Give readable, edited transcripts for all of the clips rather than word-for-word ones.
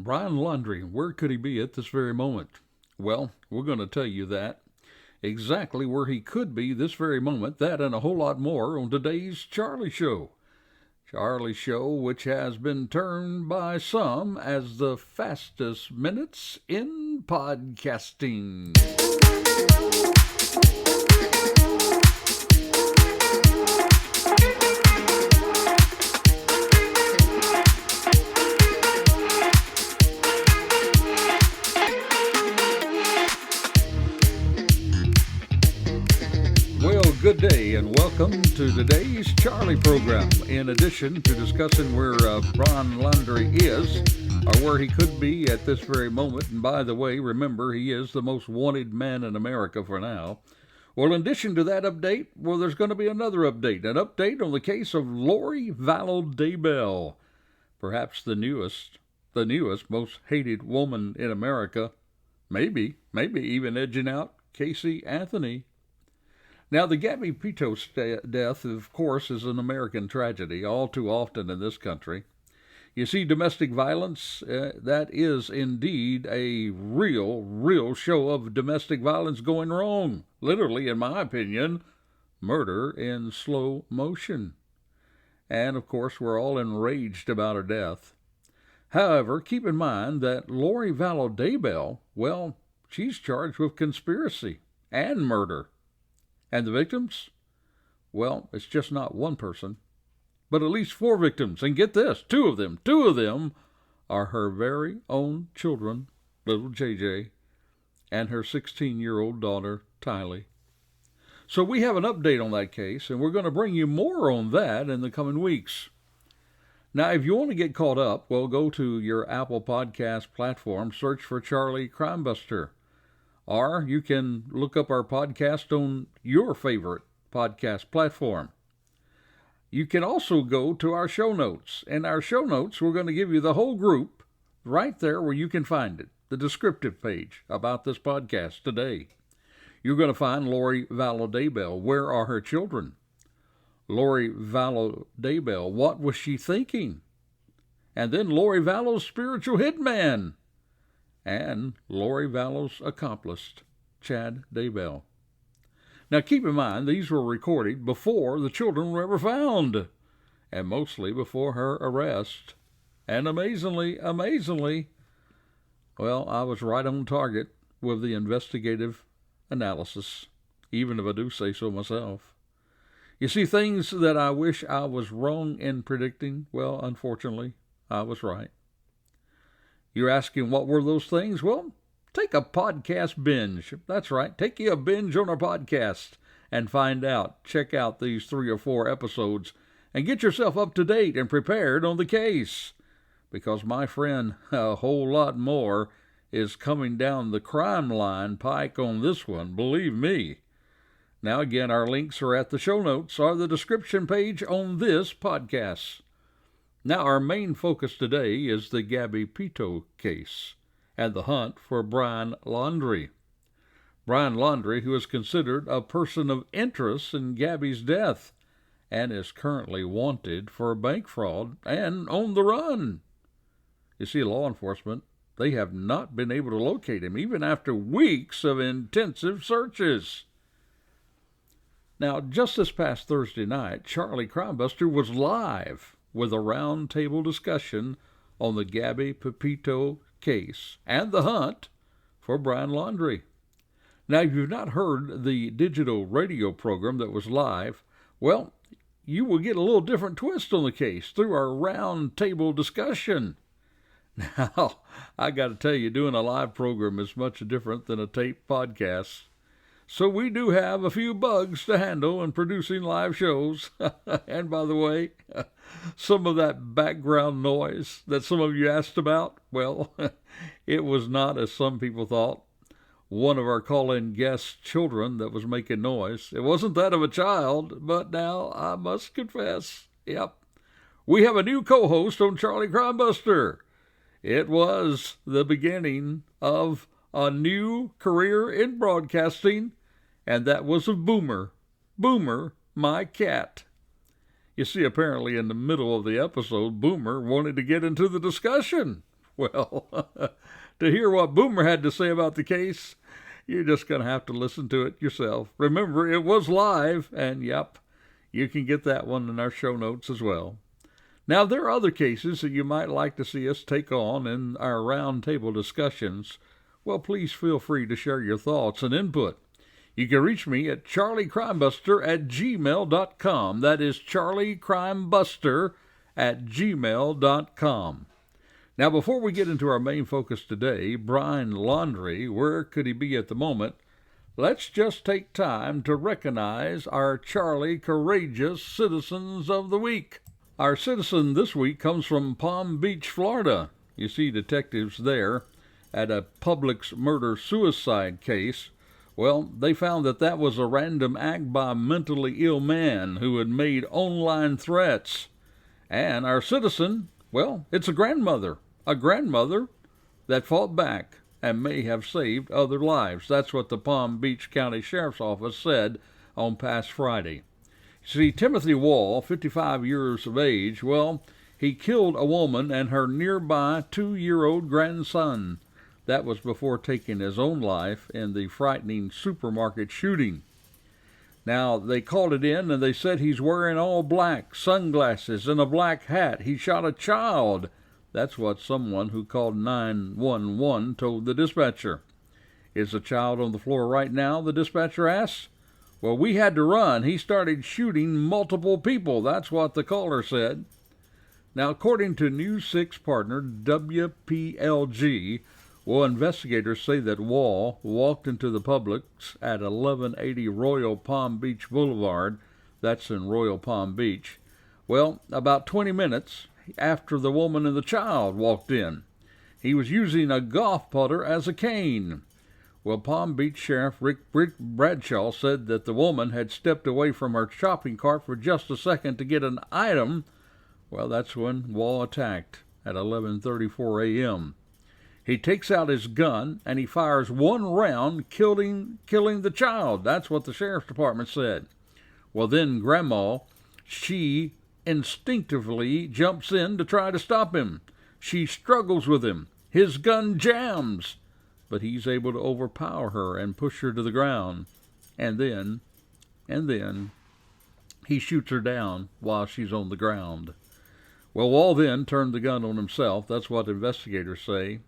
Brian Laundrie, where could he be at this very moment? Well, we're going to tell you that. Exactly where he could be this very moment, that and a whole lot more on today's Charlie Show. Charlie Show, which has been termed by some as the fastest minutes in podcasting. Good day and welcome to today's Charlie program. In addition to discussing where Brian Laundrie is, or where he could be at this very moment, and by the way, remember, he is the most wanted man in America for now. Well, in addition to that update, well, there's going to be another update, an update on the case of Lori Vallow, perhaps the newest, most hated woman in America, maybe even edging out Casey Anthony. Now, the Gabby Pitito death, of course, is an American tragedy, all too often in this country. You see, domestic violence, that is indeed a real show of domestic violence going wrong. Literally, in my opinion, murder in slow motion. And, of course, we're all enraged about her death. However, keep in mind that Lori Vallow, well, she's charged with conspiracy and murder. And the victims? Well, it's just not one person, but at least 4 victims. And get this, two of them are her very own children, little JJ, and her 16-year-old daughter, Tylee. So we have an update on that case, and we're going to bring you more on that in the coming weeks. Now, if you want to get caught up, well, go to your Apple Podcast platform, search for Charliecrimebuster. Or you can look up our podcast on your favorite podcast platform. You can also go to our show notes. In our show notes, we're going to give you the whole group right there where you can find it, the descriptive page about this podcast today. You're going to find Lori Vallow, where are her children? Lori Vallow, what was she thinking? And then Lori Vallow's spiritual hitman. And Lori Vallow's accomplice, Chad Daybell. Now keep in mind, these were recorded before the children were ever found, and mostly before her arrest. And amazingly, well, I was right on target with the investigative analysis, even if I do say so myself. You see, things that I wish I was wrong in predicting, well, unfortunately, I was right. You're asking what were those things? Well, take a podcast binge. That's right. Take you a binge on our podcast and find out. Check out these 3 or 4 episodes and get yourself up to date and prepared on the case. Because, my friend, a whole lot more is coming down the crime line pike on this one, believe me. Now, again, our links are at the show notes or the description page on this podcast. Now, our main focus today is the Gabby Pitito case and the hunt for Brian Laundrie. Brian Laundrie, who is considered a person of interest in Gabby's death and is currently wanted for bank fraud and on the run. You see, law enforcement, they have not been able to locate him, even after weeks of intensive searches. Now, just this past Thursday night, Charliecrimebuster was live with a round-table discussion on the Gabby Pitito case and the hunt for Brian Laundrie. Now, if you've not heard the digital radio program that was live, well, you will get a little different twist on the case through our round-table discussion. Now, I got to tell you, doing a live program is much different than a taped podcast. So we do have a few bugs to handle in producing live shows. And by the way, some of that background noise that some of you asked about, well, it was not as some people thought. One of our call-in guest children that was making noise. It wasn't that of a child, but now I must confess, yep, we have a new co-host on Charliecrimebuster. It was the beginning of a new career in broadcasting, and that was of Boomer. Boomer, my cat. You see, apparently in the middle of the episode, Boomer wanted to get into the discussion. Well, to hear what Boomer had to say about the case, you're just going to have to listen to it yourself. Remember, it was live, and yep, you can get that one in our show notes as well. Now, there are other cases that you might like to see us take on in our roundtable discussions. Well, please feel free to share your thoughts and input. You can reach me at charliecrimebuster@gmail.com. That is charliecrimebuster@gmail.com. Now, before we get into our main focus today, Brian Laundrie, where could he be at the moment? Let's just take time to recognize our Charlie Courageous Citizens of the Week. Our citizen this week comes from Palm Beach, Florida. You see, detectives there at a Publix murder-suicide case, well, they found that was a random act by a mentally ill man who had made online threats. And our citizen, well, it's a grandmother that fought back and may have saved other lives. That's what the Palm Beach County Sheriff's Office said on past Friday. See, Timothy Wall, 55 years of age, well, he killed a woman and her nearby 2-year-old grandson. That was before taking his own life in the frightening supermarket shooting. Now, they called it in and they said he's wearing all black, sunglasses, and a black hat. He shot a child. That's what someone who called 911 told the dispatcher. Is the child on the floor right now, the dispatcher asked. Well, we had to run. He started shooting multiple people. That's what the caller said. Now, according to News 6 partner WPLG, well, investigators say that Wall walked into the Publix at 1180 Royal Palm Beach Boulevard. That's in Royal Palm Beach. Well, about 20 minutes after the woman and the child walked in. He was using a golf putter as a cane. Well, Palm Beach Sheriff Rick Bradshaw said that the woman had stepped away from her shopping cart for just a second to get an item. Well, that's when Wall attacked at 11:34 a.m. He takes out his gun and he fires one round, killing the child. That's what the sheriff's department said. Well, then Grandma, she instinctively jumps in to try to stop him. She struggles with him. His gun jams, but he's able to overpower her and push her to the ground. And then he shoots her down while she's on the ground. Well, Wall then turned the gun on himself. That's what investigators say.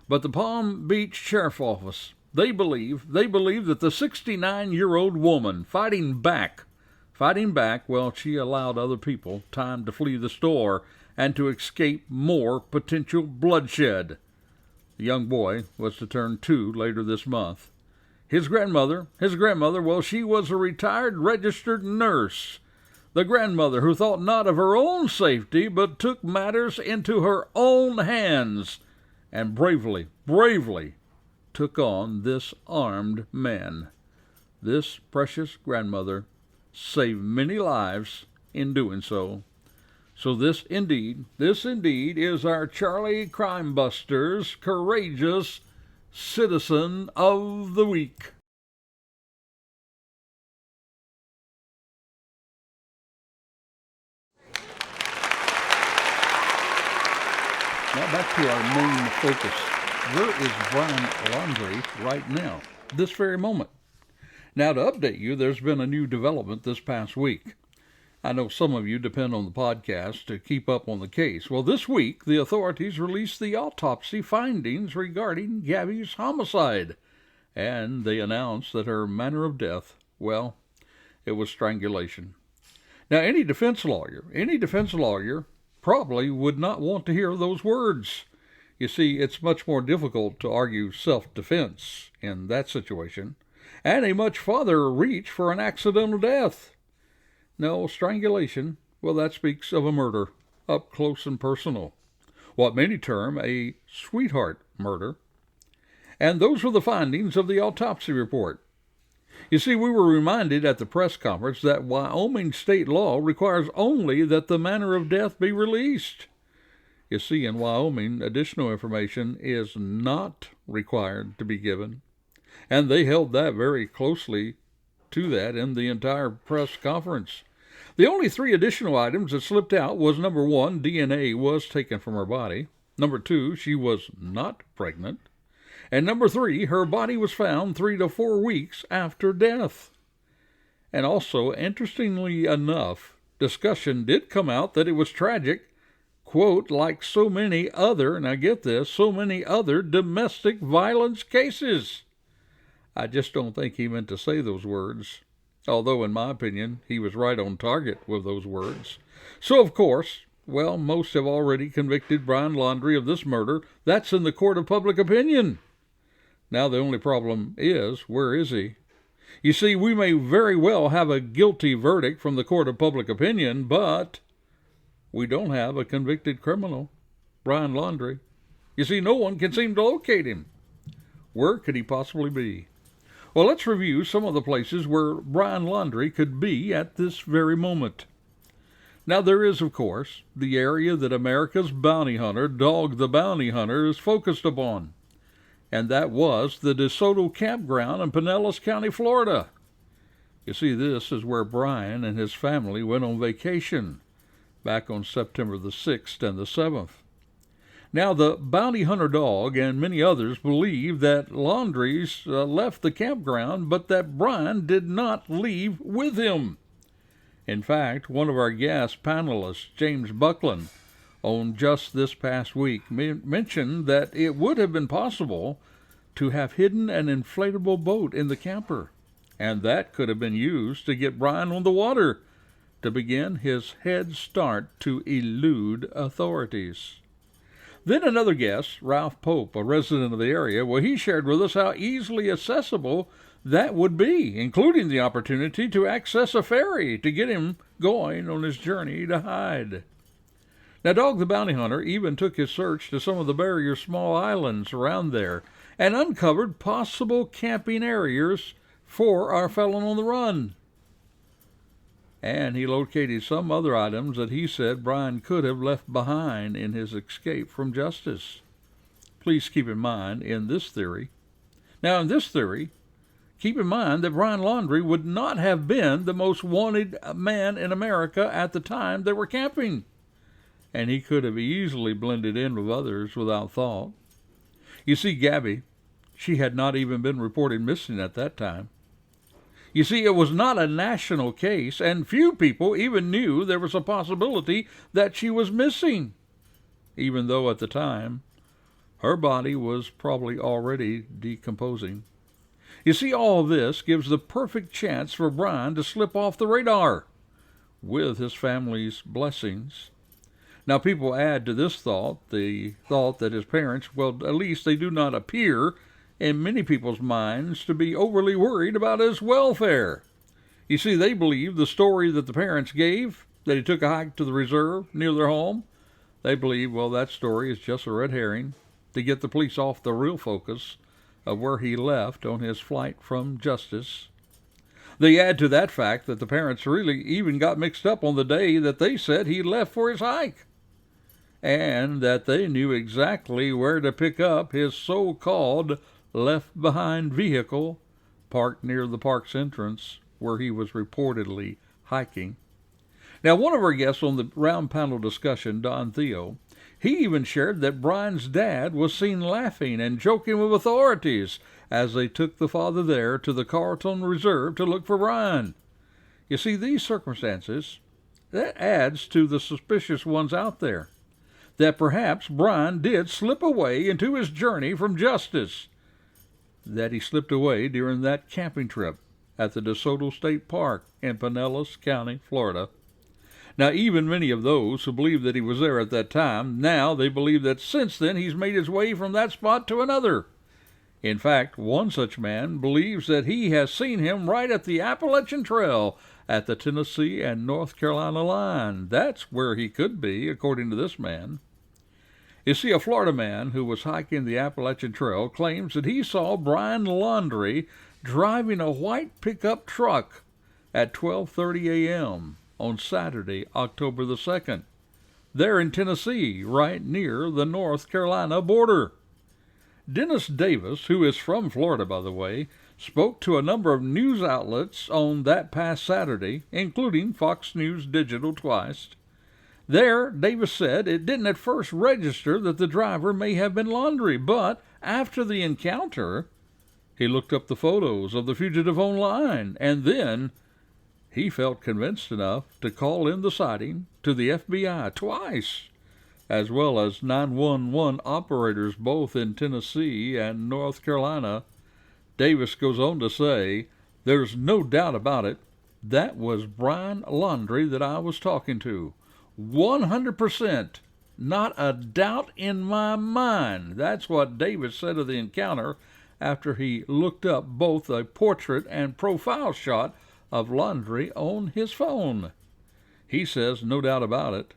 But the Palm Beach Sheriff's Office, they believe that the 69-year-old woman fighting back, well, she allowed other people time to flee the store and to escape more potential bloodshed. The young boy was to turn 2 later this month. His grandmother, well, she was a retired registered nurse. The grandmother who thought not of her own safety, but took matters into her own hands and bravely took on this armed man. This precious grandmother saved many lives in doing so. So this indeed is our Charliecrimebuster's Courageous Citizen of the Week. Now back to our main focus. Where is Brian Laundrie right now, this very moment? Now, to update you, there's been a new development this past week. I know some of you depend on the podcast to keep up on the case. Well, this week, the authorities released the autopsy findings regarding Gabby's homicide, and they announced that her manner of death, well, it was strangulation. Now, any defense lawyer probably would not want to hear those words. You see, it's much more difficult to argue self-defense in that situation, and a much farther reach for an accidental death. No, strangulation, well, that speaks of a murder, up close and personal, what many term a sweetheart murder. And those were the findings of the autopsy report. You see, we were reminded at the press conference that Wyoming state law requires only that the manner of death be released. You see, in Wyoming, additional information is not required to be given. And they held that very closely to that in the entire press conference. The only 3 additional items that slipped out was, number 1, DNA was taken from her body. Number 2, she was not pregnant. And number 3, her body was found 3 to 4 weeks after death. And also, interestingly enough, discussion did come out that it was tragic, quote, like so many other, now get this, so many other domestic violence cases. I just don't think he meant to say those words, although in my opinion, he was right on target with those words. So, of course, well, most have already convicted Brian Laundrie of this murder. That's in the court of public opinion. Now the only problem is, where is he? You see, we may very well have a guilty verdict from the court of public opinion, but we don't have a convicted criminal, Brian Laundrie. You see, no one can seem to locate him. Where could he possibly be? Well, let's review some of the places where Brian Laundrie could be at this very moment. Now, there is, of course, the area that America's bounty hunter, Dog the Bounty Hunter, is focused upon. And that was the DeSoto Campground in Pinellas County, Florida. You see, this is where Brian and his family went on vacation back on September the 6th and the 7th. Now, the bounty hunter dog and many others believe that Laundrie's left the campground, but that Brian did not leave with him. In fact, one of our guest panelists, James Buckland, on just this past week, mentioned that it would have been possible to have hidden an inflatable boat in the camper, and that could have been used to get Brian on the water to begin his head start to elude authorities. Then another guest, Ralph Pope, a resident of the area, well, he shared with us how easily accessible that would be, including the opportunity to access a ferry to get him going on his journey to hide. Now, Dog the Bounty Hunter even took his search to some of the barrier small islands around there and uncovered possible camping areas for our felon on the run. And he located some other items that he said Brian could have left behind in his escape from justice. Please keep in mind in this theory. Now, in this theory, keep in mind that Brian Laundrie would not have been the most wanted man in America at the time they were camping, and he could have easily blended in with others without thought. You see, Gabby, she had not even been reported missing at that time. You see, it was not a national case, and few people even knew there was a possibility that she was missing, even though at the time her body was probably already decomposing. You see, all of this gives the perfect chance for Brian to slip off the radar, with his family's blessings. Now, people add to this thought the thought that his parents, well, at least they do not appear in many people's minds to be overly worried about his welfare. You see, they believe the story that the parents gave, that he took a hike to the reserve near their home, they believe, well, that story is just a red herring to get the police off the real focus of where he left on his flight from justice. They add to that fact that the parents really even got mixed up on the day that they said he left for his hike, and that they knew exactly where to pick up his so-called left-behind vehicle parked near the park's entrance where he was reportedly hiking. Now, one of our guests on the round panel discussion, Don Theo, he even shared that Brian's dad was seen laughing and joking with authorities as they took the father there to the Carlton Reserve to look for Brian. You see, these circumstances, that adds to the suspicious ones out there, that perhaps Brian did slip away into his journey from justice, that he slipped away during that camping trip at the DeSoto State Park in Pinellas County, Florida. Now, even many of those who believe that he was there at that time, now they believe that since then he's made his way from that spot to another. In fact, one such man believes that he has seen him right at the Appalachian Trail at the Tennessee and North Carolina line. That's where he could be, according to this man. You see, a Florida man who was hiking the Appalachian Trail claims that he saw Brian Laundrie driving a white pickup truck at 12:30 a.m. on Saturday, October the 2nd, there in Tennessee, right near the North Carolina border. Dennis Davis, who is from Florida, by the way, spoke to a number of news outlets on that past Saturday, including Fox News Digital twice. There, Davis said, it didn't at first register that the driver may have been Laundrie, but after the encounter, he looked up the photos of the fugitive online, and then he felt convinced enough to call in the sighting to the FBI twice, as well as 911 operators both in Tennessee and North Carolina. Davis goes on to say, there's no doubt about it, that was Brian Laundrie that I was talking to. 100%. Not a doubt in my mind. That's what Davis said of the encounter after he looked up both a portrait and profile shot of Laundrie on his phone. He says no doubt about it.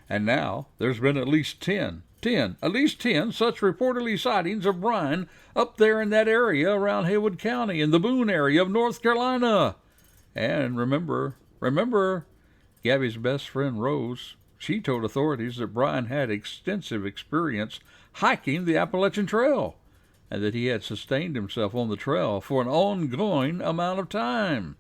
And now there's been at least 10 such reportedly sightings of Brian up there in that area around Haywood County in the Boone area of North Carolina. And remember, Gabby's best friend Rose, she told authorities that Brian had extensive experience hiking the Appalachian Trail and that he had sustained himself on the trail for an ongoing amount of time.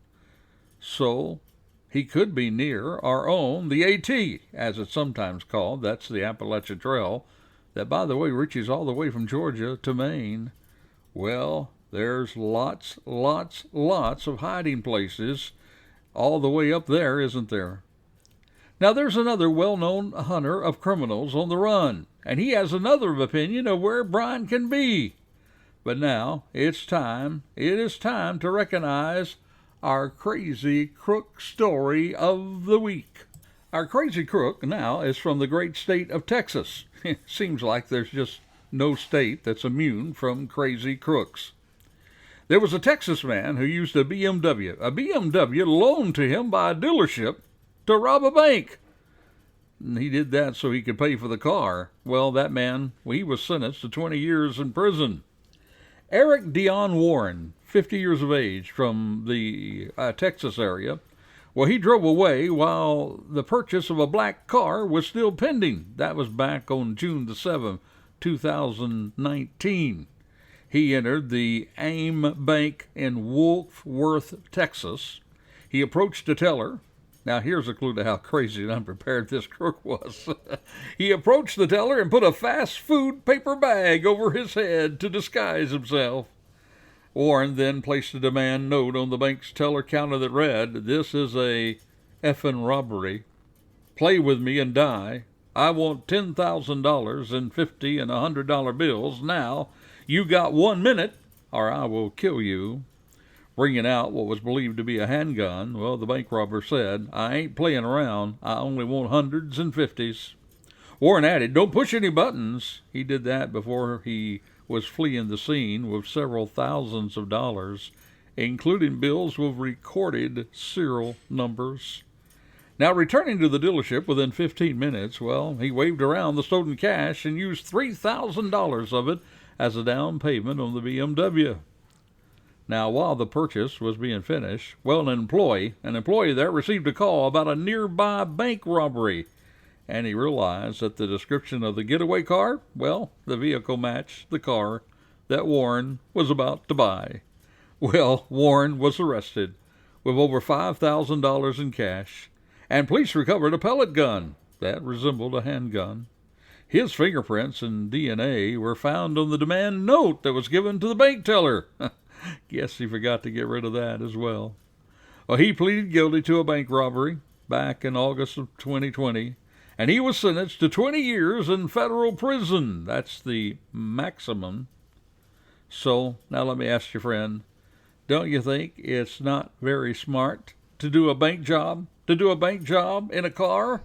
So he could be near or on the AT, as it's sometimes called. That's the Appalachian Trail, that, by the way, reaches all the way from Georgia to Maine. Well, there's lots of hiding places all the way up there, isn't there? Now, there's another well-known hunter of criminals on the run, and he has another opinion of where Brian can be. But now it is time to recognize our crazy crook story of the week. Our crazy crook now is from the great state of Texas. It seems like there's just no state that's immune from crazy crooks. There was a Texas man who used a BMW loaned to him by a dealership to rob a bank. And he did that so he could pay for the car. Well, that man, he was sentenced to 20 years in prison. Eric Dion Warren, 50 years of age, from the Texas area, well, he drove away while the purchase of a black car was still pending. That was back on June the 7th, 2019. He entered the AIM Bank in Wolf Worth, Texas. He approached the teller. Now, here's a clue to how crazy and unprepared this crook was. He approached the teller and put a fast food paper bag over his head to disguise himself. Warren then placed a demand note on the bank's teller counter that read, "This is a effing robbery. Play with me and die. I want $10,000 in $50 and $100 bills. Now, you got 1 minute or I will kill you." Bringing out what was believed to be a handgun, well, the bank robber said, "I ain't playing around. I only want hundreds and fifties." Warren added, "Don't push any buttons." He did that before he was fleeing the scene with several thousands of dollars, including bills with recorded serial numbers. Now, returning to the dealership within 15 minutes, well, he waved around the stolen cash and used $3,000 of it as a down payment on the BMW. Now, while the purchase was being finished, well, an employee there received a call about a nearby bank robbery, and he realized that the description of the getaway car, well, the vehicle matched the car that Warren was about to buy. Well, Warren was arrested with over $5,000 in cash, and police recovered a pellet gun that resembled a handgun. His fingerprints and DNA were found on the demand note that was given to the bank teller. Guess he forgot to get rid of that as well. Well, he pleaded guilty to a bank robbery back in August of 2020, and he was sentenced to 20 years in federal prison. That's the maximum. So, now let me ask you, friend, don't you think it's not very smart to do a bank job in a car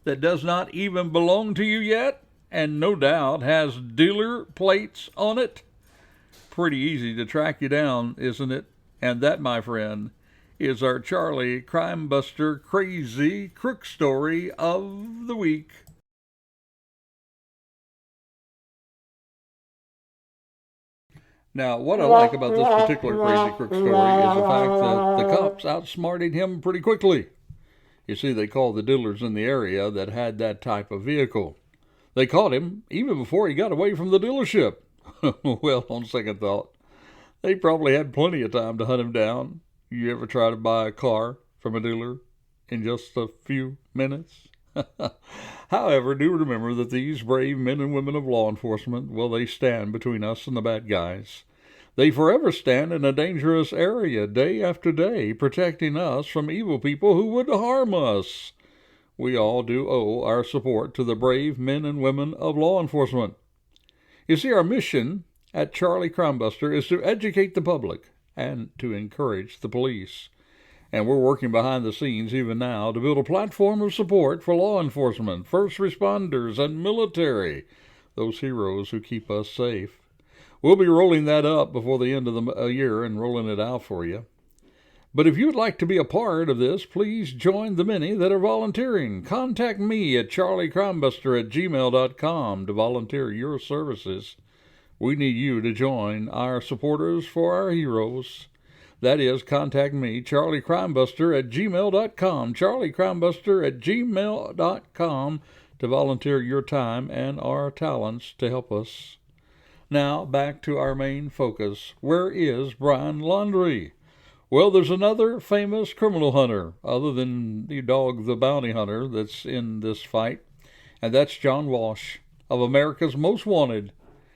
that does not even belong to you yet, and no doubt has dealer plates on it? Pretty easy to track you down, isn't it? And that, my friend, is our Charliecrimebuster crazy crook story of the week. Now, what I like about this particular crazy crook story is the fact that the cops outsmarted him pretty quickly. You see, they called the dealers in the area that had that type of vehicle. They caught him even before he got away from the dealership. Well, on second thought, they probably had plenty of time to hunt him down. You ever try to buy a car from a dealer in just a few minutes? However, do remember that these brave men and women of law enforcement, well, they stand between us and the bad guys. They forever stand in a dangerous area day after day, protecting us from evil people who would harm us. We all do owe our support to the brave men and women of law enforcement. You see, our mission at Charliecrimebuster is to educate the public and to encourage the police. And we're working behind the scenes even now to build a platform of support for law enforcement, first responders, and military, those heroes who keep us safe. We'll be rolling that up before the end of the year and rolling it out for you. But if you'd like to be a part of this, please join the many that are volunteering. Contact me at charliecrimebuster@gmail.com to volunteer your services. We need you to join our supporters for our heroes. That is, contact me, charliecrimebuster@gmail.com, charliecrimebuster@gmail.com, to volunteer your time and our talents to help us. Now, back to our main focus. Where is Brian Laundrie? Well, there's another famous criminal hunter, other than the dog, the bounty hunter, that's in this fight, and that's John Walsh, of America's Most Wanted.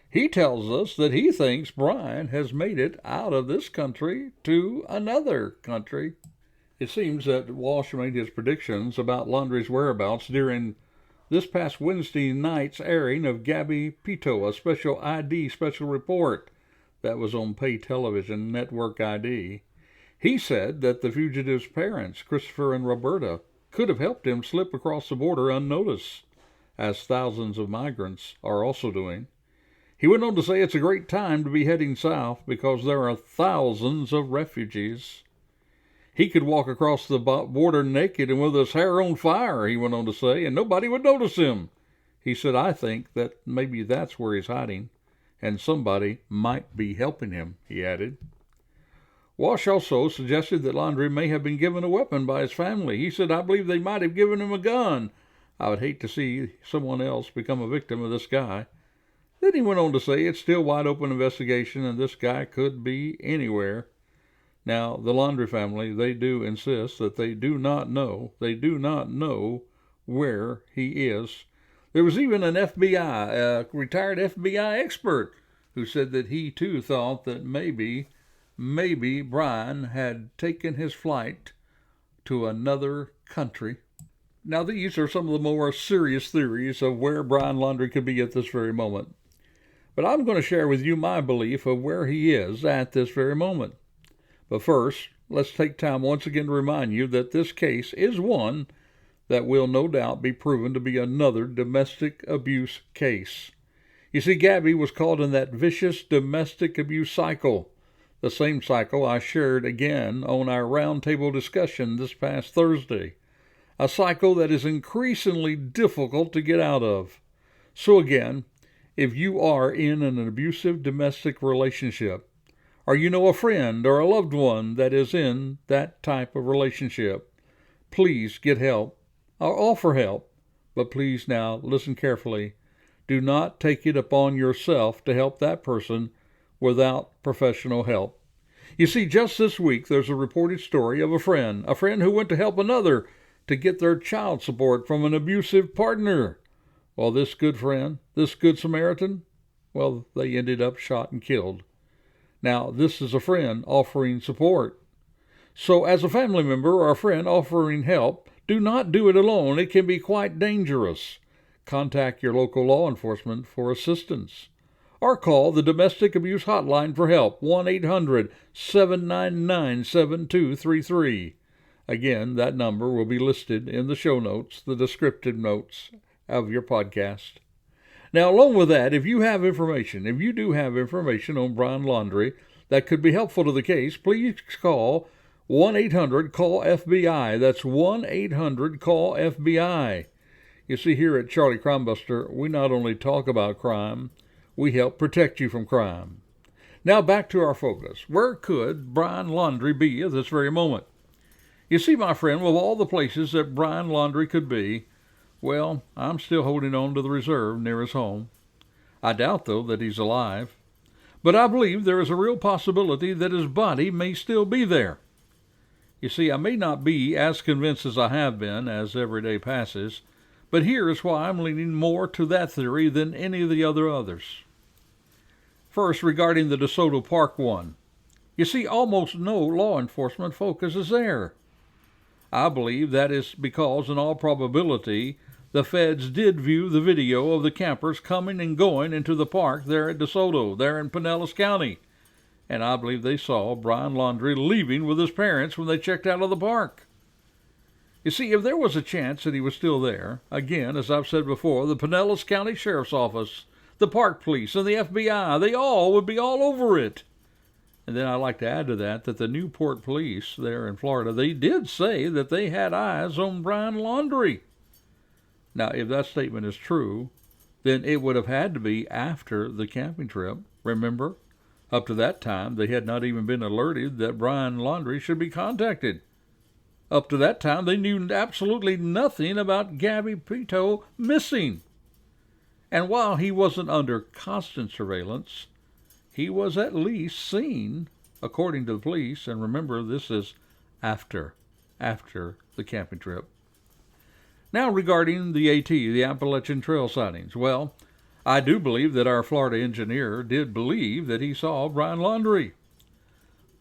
He tells us that he thinks Brian has made it out of this country to another country. It seems that Walsh made his predictions about Laundrie's whereabouts during this past Wednesday night's airing of Gabby Pitito, a special report that was on pay television, Network ID. He said that the fugitive's parents, Christopher and Roberta, could have helped him slip across the border unnoticed, as thousands of migrants are also doing. He went on to say it's a great time to be heading south because there are thousands of refugees. He could walk across the border naked and with his hair on fire, he went on to say, and nobody would notice him. He said, I think that maybe that's where he's hiding, and somebody might be helping him, he added. Walsh also suggested that Laundrie may have been given a weapon by his family. He said, I believe they might have given him a gun. I would hate to see someone else become a victim of this guy. Then he went on to say it's still wide open investigation and this guy could be anywhere. Now, the Laundrie family, they do insist that they do not know where he is. There was even an a retired FBI expert, who said that he too thought that maybe Brian had taken his flight to another country. Now, these are some of the more serious theories of where Brian Laundrie could be at this very moment. But I'm going to share with you my belief of where he is at this very moment. But first, let's take time once again to remind you that this case is one that will no doubt be proven to be another domestic abuse case. You see, Gabby was caught in that vicious domestic abuse cycle, the same cycle I shared again on our roundtable discussion this past Thursday, a cycle that is increasingly difficult to get out of. So again, if you are in an abusive domestic relationship, or you know a friend or a loved one that is in that type of relationship, please get help or offer help. But please now listen carefully. Do not take it upon yourself to help that person without professional help. You see, just this week there's a reported story of a friend who went to help another to get their child support from an abusive partner. Well, this good friend, this good Samaritan, well, they ended up shot and killed. Now, this is a friend offering support. So as a family member or a friend offering help, do not do it alone. It can be quite dangerous. Contact your local law enforcement for assistance. Or call the Domestic Abuse Hotline for help, 1-800-799-7233. Again, that number will be listed in the show notes, the descriptive notes of your podcast. Now, along with that, if you do have information on Brian Laundrie that could be helpful to the case, please call 1-800-CALL-FBI. That's 1-800-CALL-FBI. You see, here at Charliecrimebuster, we not only talk about crime, we help protect you from crime. Now, back to our focus. Where could Brian Laundrie be at this very moment? You see, my friend, with all the places that Brian Laundrie could be, well, I'm still holding on to the reserve near his home. I doubt, though, that he's alive. But I believe there is a real possibility that his body may still be there. You see, I may not be as convinced as I have been as every day passes, But here is why I'm leaning more to that theory than any of the others. First, regarding the DeSoto Park one. You see, almost no law enforcement focus is there. I believe that is because, in all probability, the feds did view the video of the campers coming and going into the park there at DeSoto, there in Pinellas County. And I believe they saw Brian Laundrie leaving with his parents when they checked out of the park. You see, if there was a chance that he was still there, again, as I've said before, the Pinellas County Sheriff's Office, the Park Police, and the FBI, they all would be all over it. And then I'd like to add to that the Newport Police there in Florida, they did say that they had eyes on Brian Laundrie. Now, if that statement is true, then it would have had to be after the camping trip. Remember, up to that time, they had not even been alerted that Brian Laundrie should be contacted. Up to that time, they knew absolutely nothing about Gabby Pitito missing. And while he wasn't under constant surveillance, he was at least seen, according to the police. And remember, this is after the camping trip. Now, regarding the AT, the Appalachian Trail sightings, well, I do believe that our Florida engineer did believe that he saw Brian Laundrie,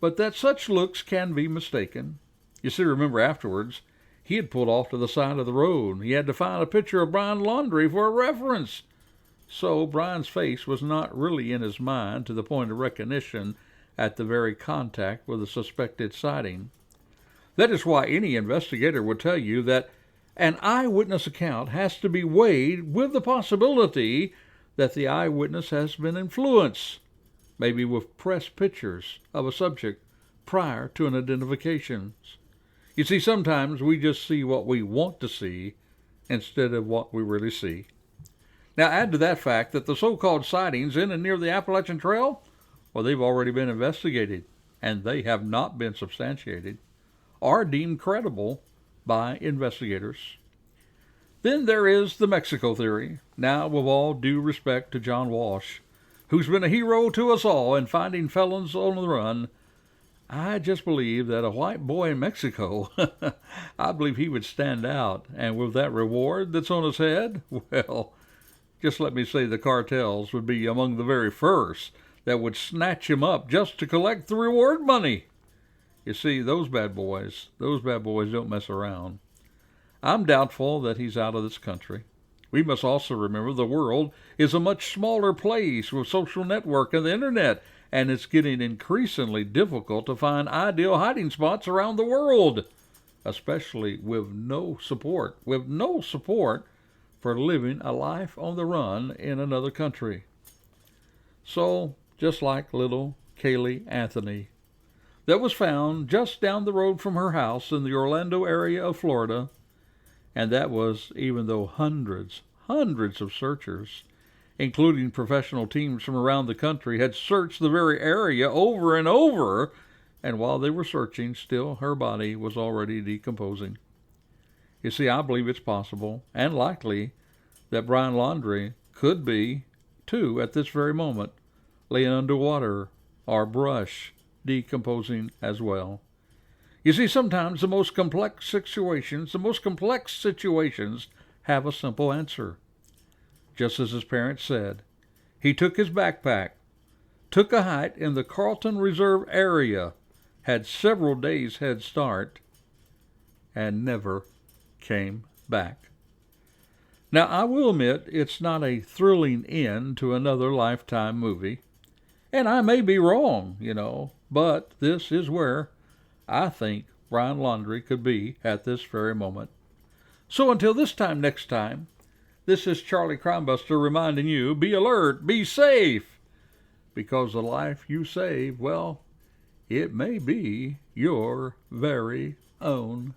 but that such looks can be mistaken. You see, remember afterwards, he had pulled off to the side of the road. He had to find a picture of Brian Laundrie for a reference. So Brian's face was not really in his mind to the point of recognition at the very contact with the suspected sighting. That is why any investigator would tell you that an eyewitness account has to be weighed with the possibility that the eyewitness has been influenced, maybe with press pictures of a subject prior to an identification. You see, sometimes we just see what we want to see instead of what we really see. Now, add to that fact that the so-called sightings in and near the Appalachian Trail, well, they've already been investigated, and they have not been substantiated or deemed credible by investigators. Then there is the Mexico theory. Now, with all due respect to John Walsh, who's been a hero to us all in finding felons on the run, I just believe that a white boy in Mexico, I believe he would stand out. And with that reward that's on his head, well, just let me say the cartels would be among the very first that would snatch him up just to collect the reward money. You see, those bad boys don't mess around. I'm doubtful that he's out of this country. We must also remember the world is a much smaller place with social network and the internet, and it's getting increasingly difficult to find ideal hiding spots around the world, especially with no support for living a life on the run in another country. So, just like little Kaylee Anthony, that was found just down the road from her house in the Orlando area of Florida, and that was even though hundreds of searchers, including professional teams from around the country, had searched the very area over and over, and while they were searching, still her body was already decomposing. You see, I believe it's possible and likely that Brian Laundrie could be, too, at this very moment, laying underwater or brush, decomposing as well. You see, sometimes the most complex situations have a simple answer. Just as his parents said, he took his backpack, took a hike in the Carlton Reserve area, had several days head start, and never came back. Now, I will admit it's not a thrilling end to another Lifetime movie, and I may be wrong, but this is where I think Brian Laundrie could be at this very moment. So until this time next time, this is Charliecrimebuster reminding you, be alert, be safe, because the life you save, well, it may be your very own.